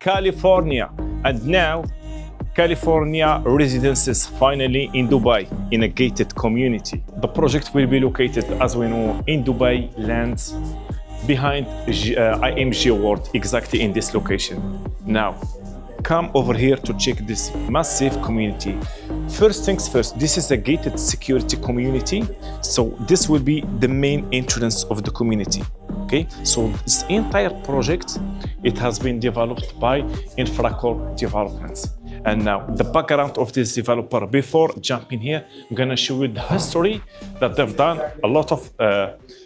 California. And now, California residences finally in Dubai in a gated community. The project will be located, as we know, in Dubailand, behind IMG World, exactly in this location. Now, come over here to check this massive community. First things first, this is a gated security community. So this will be the main entrance of the community. Okay, so this entire project, it has been developed by Infracorp developments. And now the background of this developer, before jumping here, I'm gonna show you the history that they've done a lot of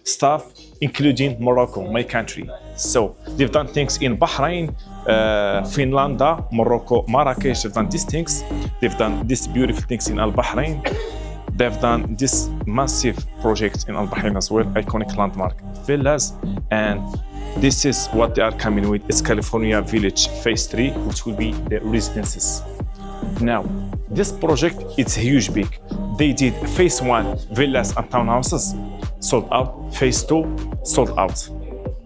stuff, including Morocco, my country. So they've done things in Bahrain, Finland, Morocco, Marrakesh. They've done these things. They've done these beautiful things in Al Bahrain. They've done this massive project in Al Bahrain as well, iconic landmark villas. And this is what they are coming with. It's California Village Phase 3, which will be the residences. Now, this project, it's huge big. They did Phase 1, villas and townhouses, sold out. Phase 2, sold out.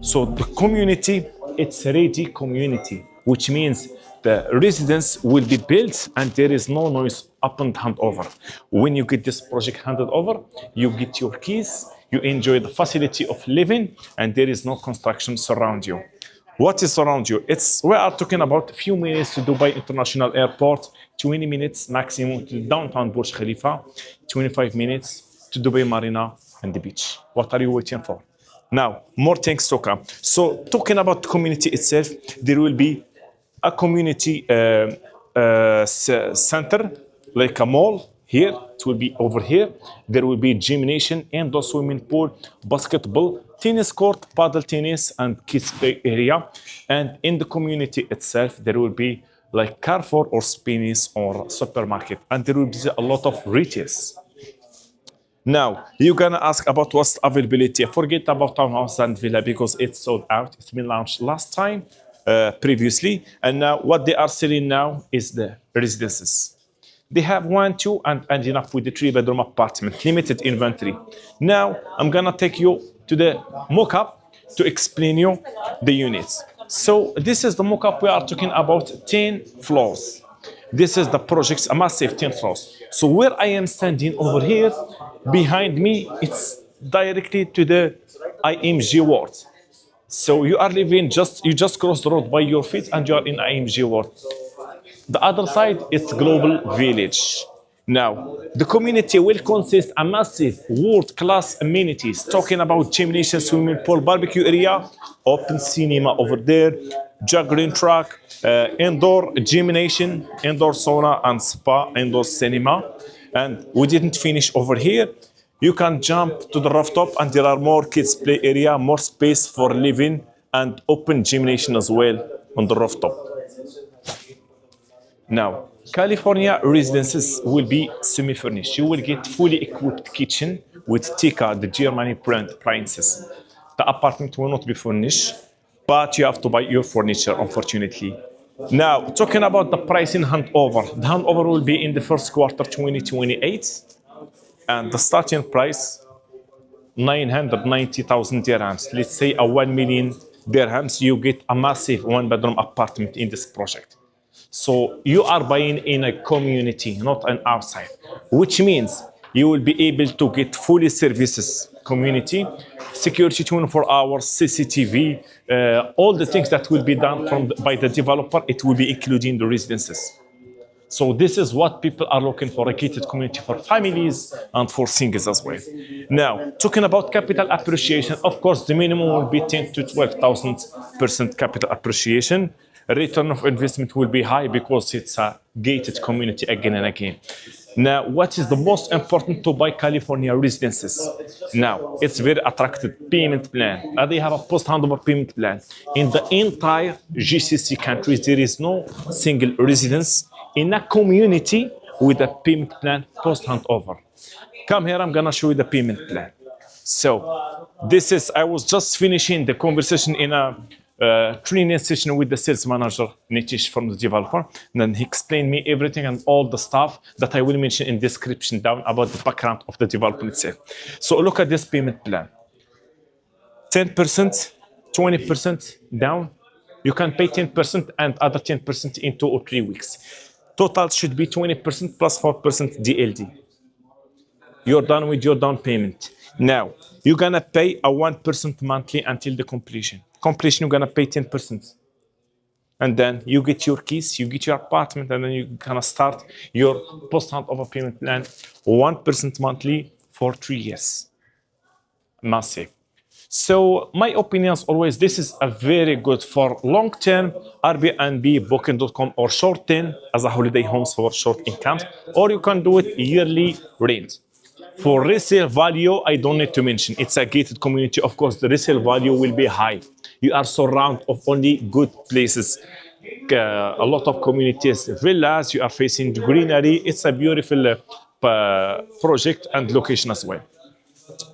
So the community, it's a ready community, which means the residence will be built and there is no noise upon handover. When you get this project handed over, you get your keys, you enjoy the facility of living, and there is no construction surround you. What is around you? We are talking about a few minutes to Dubai International Airport, 20 minutes maximum to downtown Burj Khalifa, 25 minutes to Dubai Marina and the beach. What are you waiting for? Now, more things to come. So talking about the community itself, there will be a community center, like a mall here. It will be over here. There will be gymnasium, indoor swimming pool, basketball, tennis court, paddle tennis, and kids play area. And in the community itself, there will be like Carrefour or Spinneys or supermarket. And there will be a lot of retails. Now, you're gonna ask about what's availability. Forget about townhouse and villa because it's sold out. It's been launched last time, previously. And now what they are selling now is the residences. They have 1, 2, and enough with the 3-bedroom apartment, limited inventory. Now, I'm gonna take you to the mock-up to explain you the units. So this is the mock-up. We are talking about 10 floors. This is the project's a massive 10 floors. So where I am standing over here, behind me, it's directly to the IMG World. So you are living you just cross the road by your feet and you are in IMG World. The other side, it's Global Village. Now, the community will consist a massive world-class amenities, talking about gymnasium, swimming pool, barbecue area, open cinema over there, juggling track, indoor gymnasium, indoor sauna and spa, indoor cinema. And we didn't finish over here. You can jump to the rooftop and there are more kids play area, more space for living and open gymnasium as well on the rooftop. Now, California residences will be semi-furnished. You will get fully equipped kitchen with Tika, the Germany brand appliances. The apartment will not be furnished, but you have to buy your furniture, unfortunately. Now, talking about the pricing handover. The handover will be in the first quarter 2028. And the starting price, 990,000 dirhams. Let's say a 1 million dirhams, you get a massive 1-bedroom apartment in this project. So you are buying in a community, not an outside, which means you will be able to get fully services community, security 24 hours, CCTV, all the things that will be done by the developer, it will be including the residences. So this is what people are looking for, a gated community for families and for singles as well. Now, talking about capital appreciation, of course, the minimum will be 10 to 12,000% capital appreciation. Return of investment will be high because it's a gated community again and again. Now, what is the most important to buy California residences? Now, it's very attractive payment plan. They have a post-handover payment plan. In the entire GCC countries, there is no single residence in a community with a payment plan post-handover. Come here, I'm gonna show you the payment plan. So, I was just finishing the conversation in a training session with the sales manager, Nitish, from the developer. And then he explained me everything and all the stuff that I will mention in description down about the background of the developer itself. So look at this payment plan. 10%, 20% down, You can pay 10% and other 10% in 2 or 3 weeks. Total should be 20% plus 4% DLD. You're done with your down payment. Now, you're gonna pay a 1% monthly until the completion. Completion, you're gonna pay 10%. And then you get your keys, you get your apartment, and then you're gonna start your post-handover payment plan, 1% monthly for 3 years. Massive. So my opinion is always this is a very good for long-term Airbnb, Booking.com, or short-term as a holiday homes for short incomes, or you can do it yearly rent. For resale value, I don't need to mention. It's a gated community. Of course, the resale value will be high. You are surrounded of only good places. A lot of communities, villas, you are facing greenery. It's a beautiful project and location as well.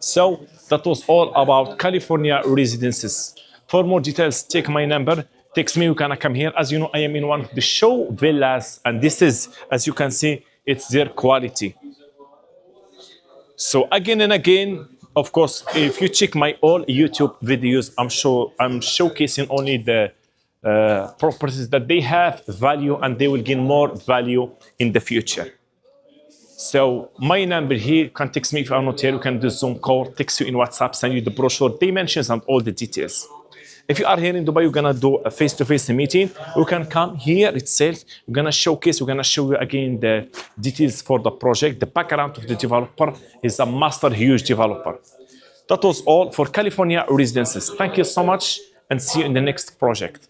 So that was all about California residences. For more details, take my number, text me, you can come here. As you know, I am in one of the show villas, and this is, as you can see, it's their quality. So again and again, of course, if you check my all YouTube videos, I'm showcasing only the properties that they have value and they will gain more value in the future. So my number here, you can text me if I'm not here, you can do Zoom call, text you in WhatsApp, send you the brochure, dimensions and all the details. If you are here in Dubai, you're gonna do a face-to-face meeting. You can come here itself. We're gonna showcase, we're gonna show you again the details for the project. The background of the developer is a master huge developer. That was all for California residences. Thank you so much and see you in the next project.